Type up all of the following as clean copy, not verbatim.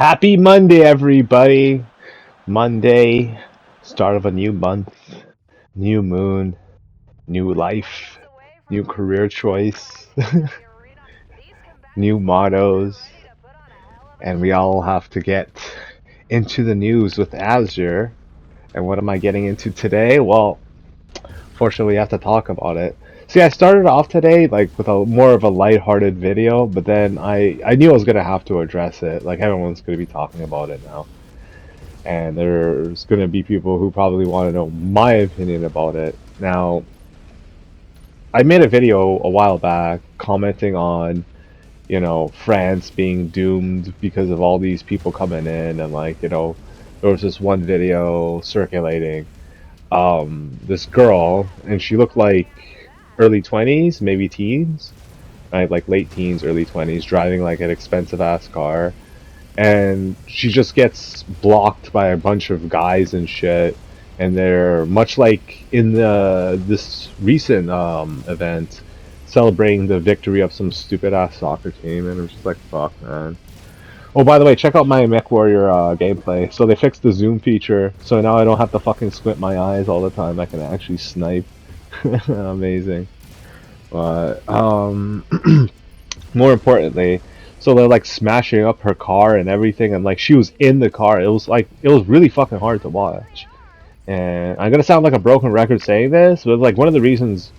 Happy Monday, everybody. Monday, start of a new month, new moon, new life, new career choice, new mottos, and we all have to get into the news with Azure. And what am I getting into today? Well, fortunately, we have to talk about it. See, I started off today like with a more of a lighthearted video, but then I knew I was gonna have to address it. Like everyone's gonna be talking about it now. And there's going to be people who probably want to know my opinion about it. Now, I made a video a while back commenting on, France being doomed because of all these people coming in, and there was this one video circulating, this girl, and she looked like early 20s, maybe teens, right? Like late teens, early 20s, driving like an expensive ass car, and she just gets blocked by a bunch of guys and shit, and they're much like in the this recent event celebrating the victory of some stupid ass soccer team, and I'm just like, fuck, man. Oh, by the way, check out my MechWarrior gameplay. So they fixed the zoom feature, so now I don't have to fucking squint my eyes all the time. I can actually snipe. Amazing. But more importantly, so they're like smashing up her car and everything, and like she was in the car. It was really fucking hard to watch. And I'm gonna sound like a broken record saying this, but like one of the reasons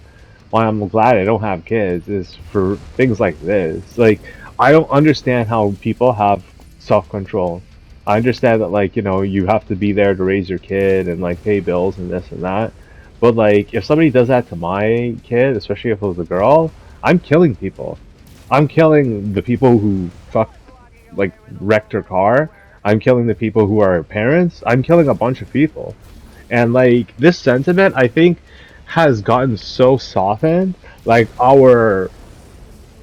why I'm glad I don't have kids is for things like this. Like I don't understand how people have self-control. I understand that you have to be there to raise your kid and like pay bills and this and that. But like if somebody does that to my kid, especially if it was a girl, I'm killing people. I'm killing the people who like wrecked her car. I'm killing the people who are her parents. I'm killing a bunch of people. And like this sentiment, I think, has gotten so softened. Like our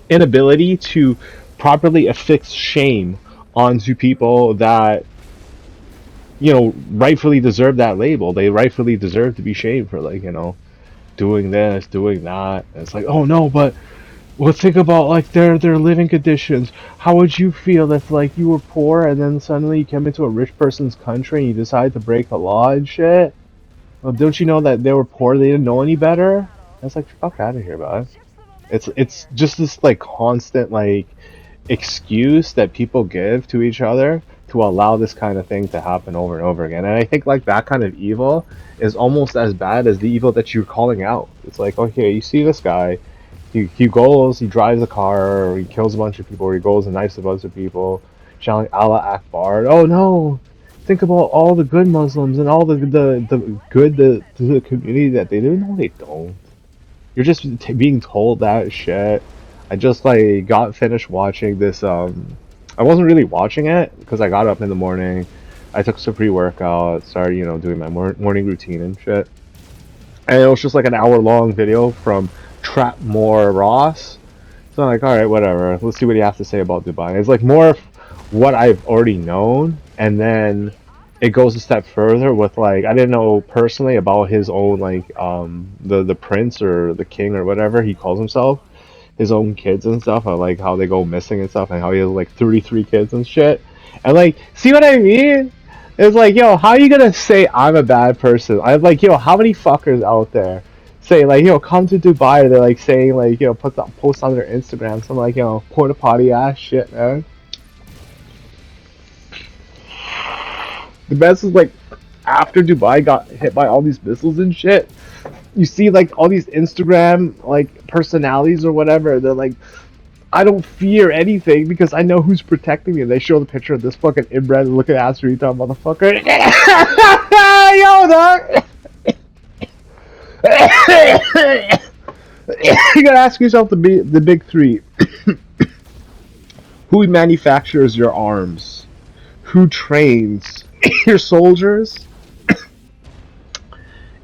inability to properly affix shame onto people that rightfully deserve that label. They rightfully deserve to be shamed for doing this, doing that. And it's like, oh no, but well, think about like their living conditions. How would you feel if like you were poor and then suddenly you came into a rich person's country and you decided to break the law and shit? Well, don't you know that they were poor? They didn't know any better. I was like, fuck out of here, bud. It's just this like constant like excuse that people give to each other to allow this kind of thing to happen over and over again. And I think like that kind of evil is almost as bad as the evil that you're calling out. It's like, okay, you see this guy, he drives a car, or he kills a bunch of people, or he goes and knifes a bunch of people, shouting Allah Akbar. Oh no! Think about all the good Muslims and all the good to the community that they do. No, they don't. You're just being told that shit. I just like got finished watching this. I wasn't really watching it because I got up in the morning. I took some pre-workout, started doing my morning routine and shit. And it was just like an hour-long video from Trapmore Ross. So I'm like, all right, whatever. Let's see what he has to say about Dubai. It's like more of what I've already known, and then it goes a step further with like I didn't know personally about his own like the prince or the king or whatever he calls himself, his own kids and stuff, or like how they go missing and stuff, and how he has like 33 kids and shit. And like, see what I mean? It's like, yo, how are you gonna say I'm a bad person? I'm like, yo, how many fuckers out there say like, yo, come to Dubai? They're like saying like, put the post on their Instagram, some like, porta potty ass shit, man. The best is like, after Dubai got hit by all these missiles and shit, you see like all these Instagram like personalities or whatever. They're like, I don't fear anything because I know who's protecting me. And they show the picture of this fucking inbred looking ass retard motherfucker. Yo, dog. You gotta ask yourself the big three. Who manufactures your arms? Who trains your soldiers?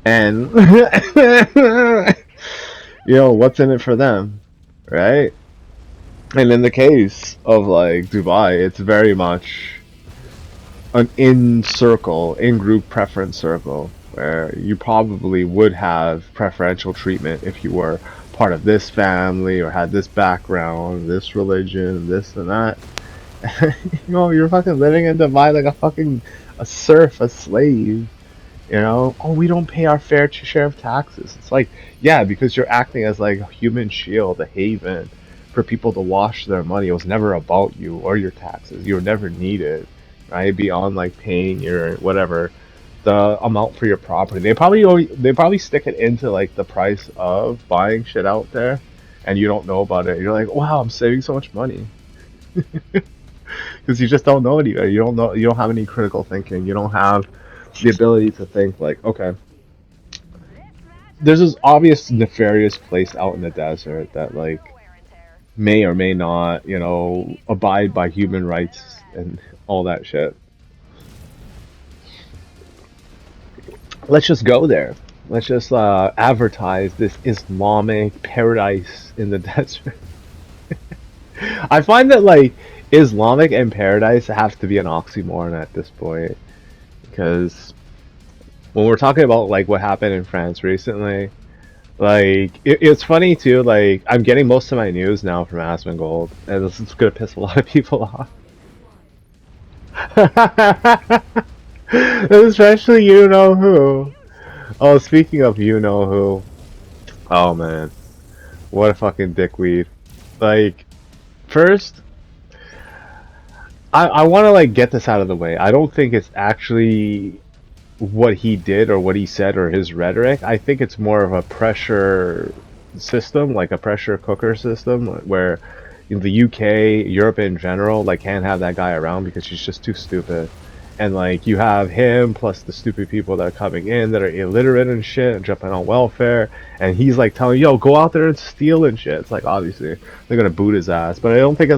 And what's in it for them, right? And in the case of like Dubai, it's very much an in group preference circle, where you probably would have preferential treatment if you were part of this family or had this background, this religion, this and that. You're fucking living in Dubai like a fucking a serf, a slave. Oh, we don't pay our fair share of taxes. It's like, yeah, because you're acting as like a human shield, a haven for people to wash their money. It was never about you or your taxes. You were never needed, right? Beyond like paying your whatever the amount for your property. They probably stick it into like the price of buying shit out there, and you don't know about it. You're like, wow, I'm saving so much money because you just don't know any better. You don't know. You don't have any critical thinking. You don't have the ability to think like, okay, there's this obvious nefarious place out in the desert that like may or may not, abide by human rights and all that shit. Let's just go there. Let's just advertise this Islamic paradise in the desert. I find that like Islamic and paradise have to be an oxymoron at this point because when we're talking about like what happened in France recently, like it's funny too. Like I'm getting most of my news now from Asmongold, and this is gonna piss a lot of people off. Especially you know who. Oh, speaking of you know who. Oh man, what a fucking dickweed. Like first, I want to like get this out of the way. I don't think it's actually what he did or what he said or his rhetoric. I think it's more of a pressure system, like a pressure cooker system, where in the UK, Europe in general, like can't have that guy around because he's just too stupid. And like you have him plus the stupid people that are coming in that are illiterate and shit and jumping on welfare, and he's like telling yo go out there and steal and shit. It's like obviously they're gonna boot his ass, but I don't think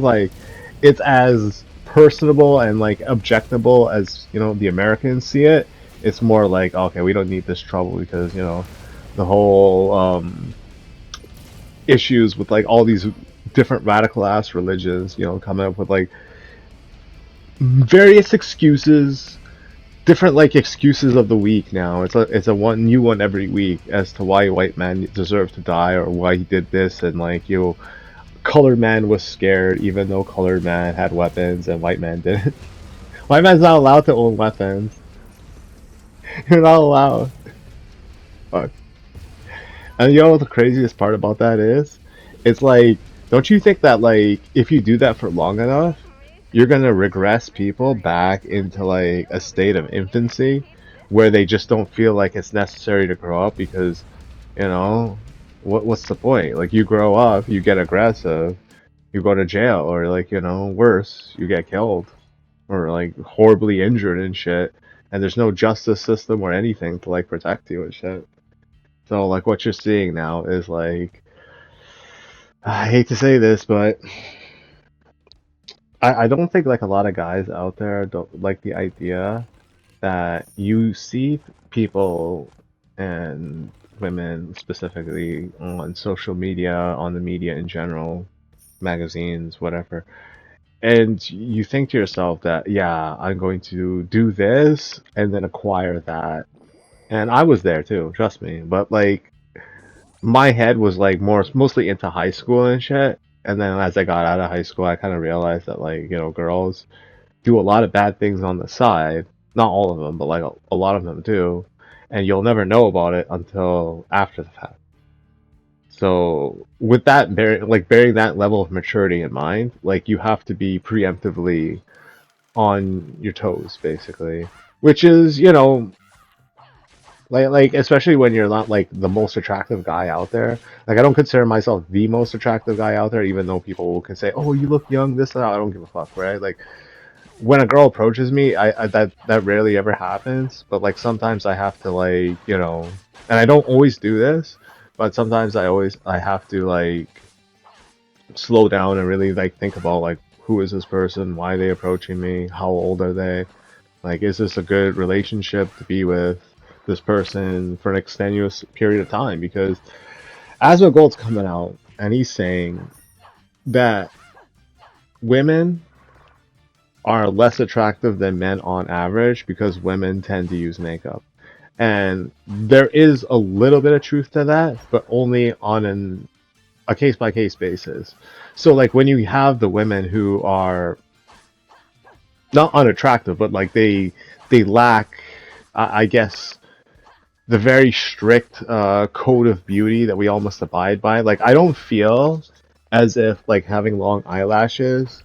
it's as personable and like objectable as the Americans see it. It's more like okay, we don't need this trouble because the whole issues with like all these different radical ass religions, coming up with like various excuses, different like excuses of the week now. It's a one new one every week as to why a white man deserves to die or why he did this and like colored man was scared even though colored man had weapons and white man didn't. White man's not allowed to own weapons. You're not allowed. Fuck. And what the craziest part about that is? It's like, don't you think that like if you do that for long enough, you're gonna regress people back into like a state of infancy where they just don't feel like it's necessary to grow up because, you know, what's the point? Like you grow up, you get aggressive, you go to jail, or like, worse, you get killed or like horribly injured and shit, and there's no justice system or anything to like protect you and shit. So like what you're seeing now is like I hate to say this, but I don't think like a lot of guys out there don't like the idea that you see people and women specifically on social media, on the media in general, magazines, whatever, and you think to yourself that, yeah, I'm going to do this and then acquire that. And I was there too, trust me. But like my head was like mostly into high school and shit. And then as I got out of high school, I kind of realized that like, girls do a lot of bad things on the side. Not all of them, but like a lot of them do. And you'll never know about it until after the fact. So with that, bearing that level of maturity in mind, like you have to be preemptively on your toes, basically. Which is, like especially when you're not like the most attractive guy out there. Like I don't consider myself the most attractive guy out there, even though people can say, "Oh, you look young," this and that. I don't give a fuck, right? Like when a girl approaches me, I that rarely ever happens. But like sometimes I have to like and I don't always do this, but sometimes I have to like slow down and really like think about like who is this person, why are they approaching me, how old are they, like is this a good relationship to be with this person for an extenuous period of time? Because Asma Gold's coming out and he's saying that women are less attractive than men on average because women tend to use makeup. And there is a little bit of truth to that, but only on a case by case basis. So like when you have the women who are not unattractive, but like they lack, I guess, the very strict code of beauty that we all must abide by. Like I don't feel as if like having long eyelashes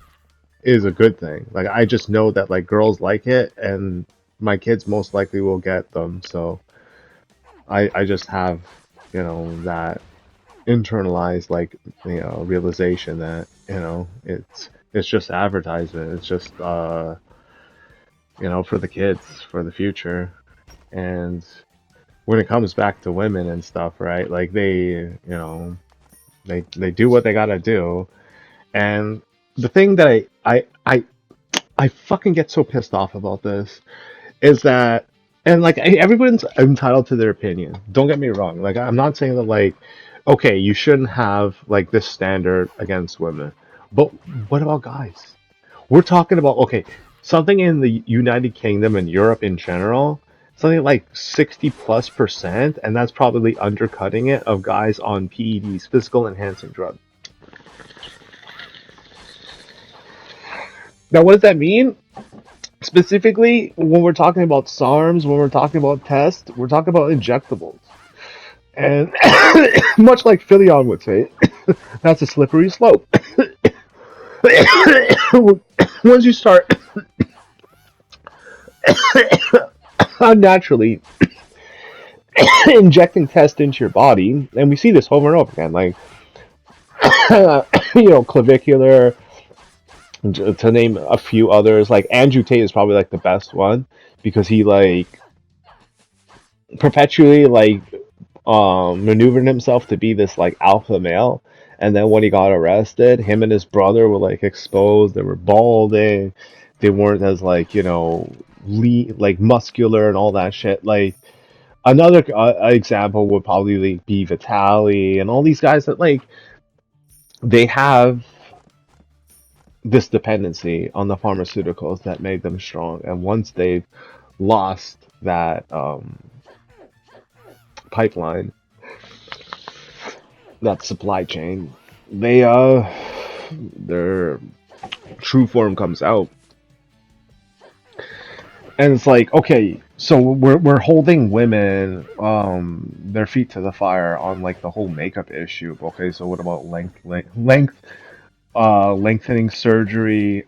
is a good thing. Like I just know that like girls like it, and my kids most likely will get them. So I just have, that internalized like, realization that, it's just advertisement. It's just for the kids, for the future. And when it comes back to women and stuff, right? Like they do what they gotta do. And the thing that I fucking get so pissed off about this is that, and like everyone's entitled to their opinion. Don't get me wrong. Like I'm not saying that like, okay, you shouldn't have like this standard against women, but what about guys? We're talking about, okay, something in the United Kingdom and Europe in general, something like 60+%, and that's probably undercutting it, of guys on PEDs, physical enhancing drugs. Now, what does that mean? Specifically, when we're talking about SARMs, when we're talking about tests, we're talking about injectables. And much like Philion would say, that's a slippery slope. Once you start unnaturally injecting tests into your body, and we see this over and over again, like, clavicular, to name a few others, like Andrew Tate is probably like the best one because he like perpetually like maneuvered himself to be this like alpha male, and then when he got arrested, him and his brother were like exposed. They were balding. They weren't as like like muscular and all that shit. Like another example would probably like, be Vitali and all these guys that like they have this dependency on the pharmaceuticals that made them strong, and once they've lost that pipeline, that supply chain, they their true form comes out. And it's like, okay, so we're holding women their feet to the fire on like the whole makeup issue. Okay, so what about lengthening surgery,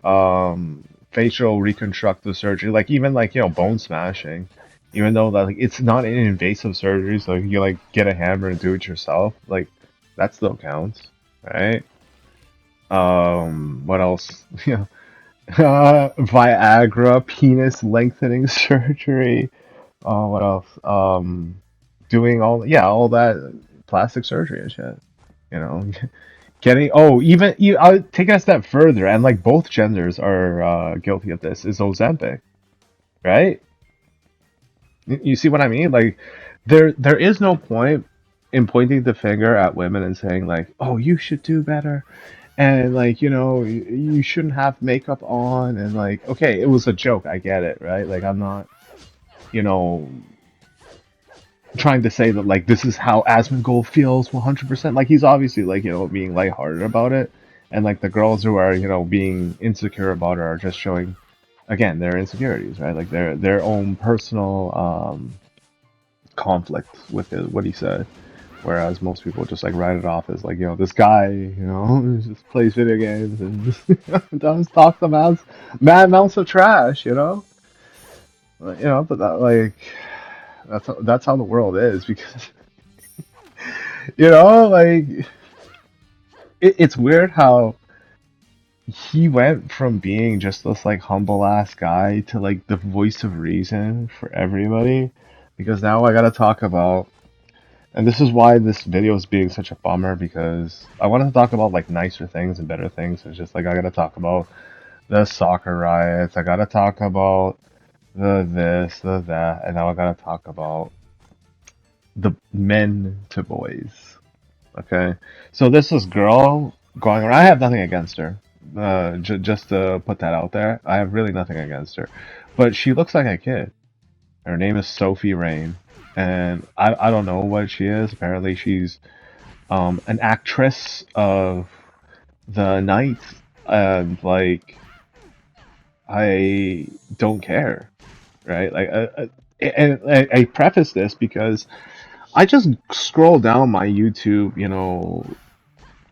facial reconstructive surgery, like even like bone smashing, even though that like it's not an invasive surgery, so you like get a hammer and do it yourself, like that still counts, right? What else? Yeah, Viagra, penis lengthening surgery. What else? Doing all that plastic surgery and shit. You know, Getting even you I'll take it a step further, and like both genders are guilty of this, is Ozempic, right? You see what I mean? Like there is no point in pointing the finger at women and saying like, "Oh, you should do better." And like, you shouldn't have makeup on, and like, okay, it was a joke, I get it, right? Like I'm not, you know, trying to say that like this is how Asmongold feels 100%. Like he's obviously like being lighthearted about it, and like the girls who are being insecure about it are just showing again their insecurities, right? Like their own personal conflict with what he said. Whereas most people just like write it off as like this guy just plays video games and just does talk some mad amounts of trash, but that like that's how the world is because like it's weird how he went from being just this like humble ass guy to like the voice of reason for everybody. Because now I gotta talk about, and this is why this video is being such a bummer, because I wanted to talk about like nicer things and better things. It's just like I gotta talk about the soccer riots, I gotta talk about the this, the that, and now I gotta talk about the men to boys. Okay, so this is girl going around. I have nothing against her. Just to put that out there, I have really nothing against her, but she looks like a kid. Her name is Sophie Rain, and I don't know what she is. Apparently, she's an actress of the night, and like I don't care, right? And I preface this because I just scroll down my YouTube,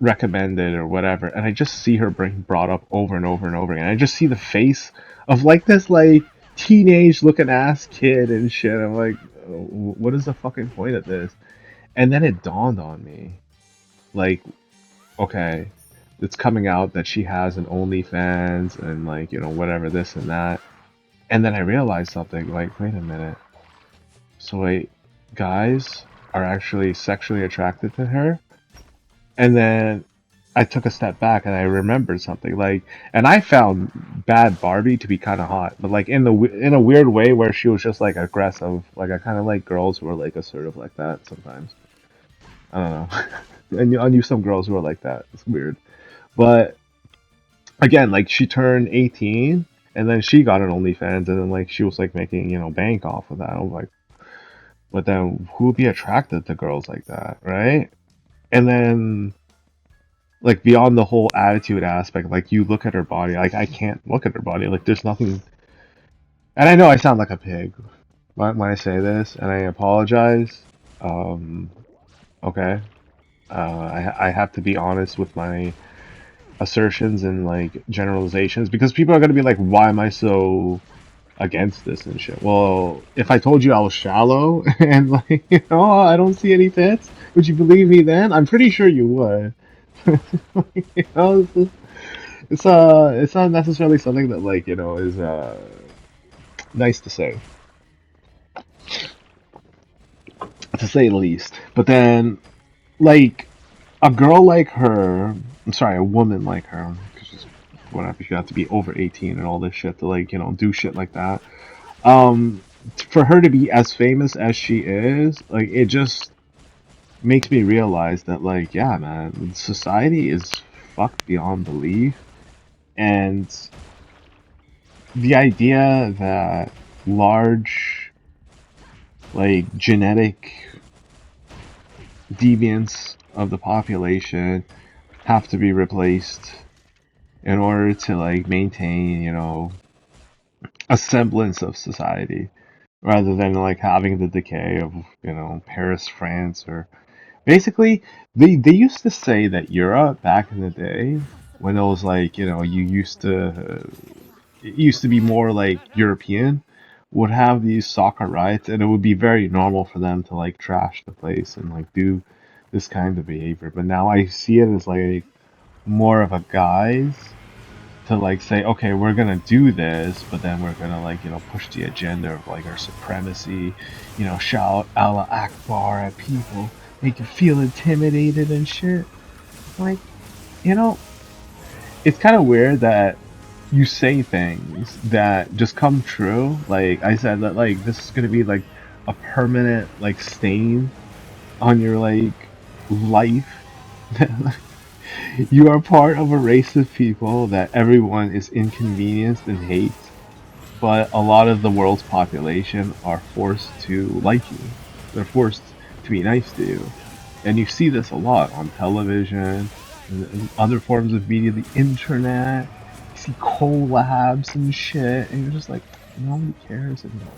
recommended or whatever, and I just see her being brought up over and over and over again. I just see the face of like this like teenage looking ass kid and shit. I'm like, what is the fucking point of this? And then it dawned on me, like, okay, it's coming out that she has an OnlyFans and like, whatever this and that. And then I realized something, like, wait a minute. So wait, guys are actually sexually attracted to her? And then I took a step back and I remembered something, like, and I found Bad Barbie to be kind of hot, but like in a weird way where she was just like aggressive. Like I kind of like girls who are like assertive like that sometimes. I don't know. I knew some girls who were like that. It's weird, but again, like she turned 18 and then she got an OnlyFans and then like she was like making bank off of that. I was like, but then who would be attracted to girls like that, right? And then like beyond the whole attitude aspect, like you look at her body, like I can't look at her body, like there's nothing. And I know I sound like a pig when I say this, and I apologize. Um, okay, I have to be honest with my assertions and like generalizations because people are gonna be like, why am I so against this and shit? Well, if I told you I was shallow and like I don't see any tits, would you believe me then? I'm pretty sure you would. you know, it's not necessarily something that like is nice to say the least. But then like a girl like her, I'm sorry, a woman like her, because she's whatever, you have to be over 18 and all this shit to like do shit like that. Um, for her to be as famous as she is, like it just makes me realize that like yeah, man, society is fucked beyond belief, and the idea that large like genetic deviants of the population have to be replaced in order to like maintain a semblance of society rather than like having the decay of Paris, France, or basically they used to say that Europe back in the day when it was like you used to it used to be more like European, would have these soccer riots, and it would be very normal for them to like trash the place and like do this kind of behavior. But now I see it as like more of a guise to like say, okay, we're gonna do this, but then we're gonna like push the agenda of like our supremacy, shout Allah Akbar at people, make you feel intimidated and shit. Like, you know, it's kind of weird that you say things that just come true. Like I said that like this is gonna be like a permanent like stain on your like life. You are part of a race of people that everyone is inconvenienced and hates, but a lot of the world's population are forced to like you. They're forced to be nice to you. And you see this a lot on television and other forms of media, the internet. You see collabs and shit, and you're just like, nobody cares anymore,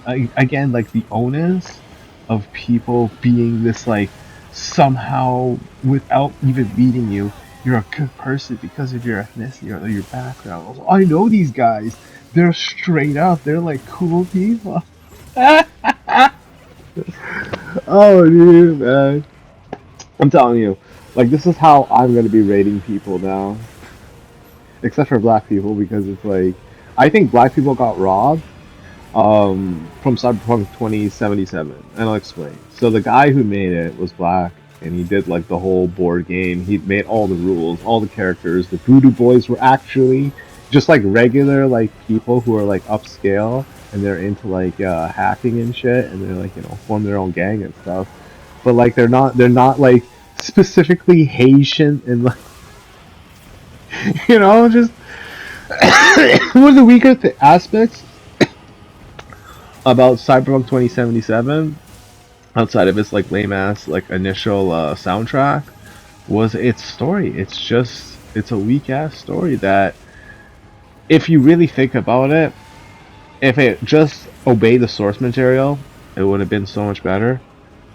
man. Again, like the onus of people being this like somehow without even meeting you, you're a good person because of your ethnicity or your background. I know these guys. They're straight up. They're like cool people. Oh, dude, man. I'm telling you, like this is how I'm gonna be rating people now, except for black people because it's like I think black people got robbed from Cyberpunk 2077, and I'll explain. So the guy who made it was black, and he did like the whole board game. He made all the rules, all the characters. The Voodoo Boys were actually just like regular like people who are like upscale, and they're into like hacking and shit, and they're like form their own gang and stuff. But like they're not like specifically Haitian and like just one of the weaker aspects about Cyberpunk 2077, outside of its like lame ass like initial soundtrack, was its story. It's a weak ass story that if you really think about it, if it just obeyed the source material, it would have been so much better.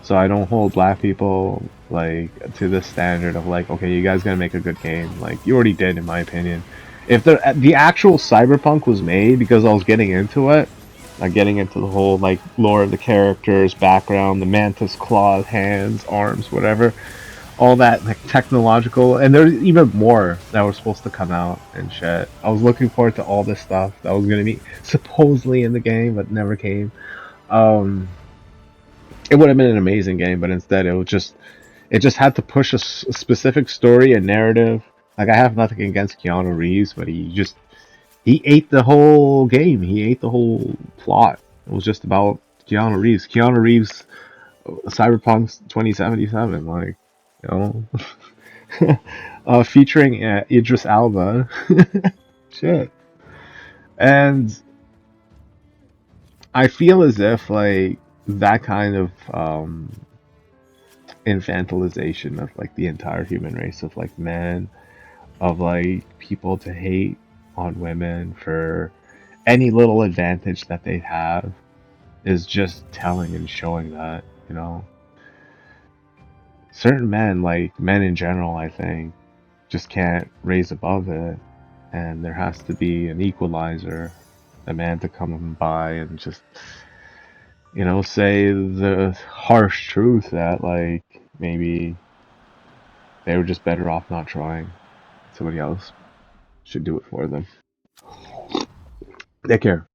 So I don't hold black people like to the standard of like, okay, you guys gotta make a good game. Like you already did, in my opinion. If the actual Cyberpunk was made, because I was getting into it, like getting into the whole like lore of the characters, background, the mantis claws, hands, arms, whatever, all that like technological, and there's even more that was supposed to come out and shit. I was looking forward to all this stuff that was gonna be supposedly in the game, but never came. Um, it would have been an amazing game, but instead it just had to push a specific story and narrative. Like I have nothing against Keanu Reeves, but he ate the whole game. He ate the whole plot. It was just about Keanu Reeves. Keanu Reeves, Cyberpunk 2077, like you know, featuring Idris Alba. Shit, and I feel as if like that kind of infantilization of like the entire human race of like men, of like people to hate on women for any little advantage that they have is just telling and showing that, you know, certain men, like men in general, I think, just can't raise above it. And there has to be an equalizer, a man to come by and just, you know, say the harsh truth that, like, maybe they were just better off not trying. Somebody else should do it for them. Take care.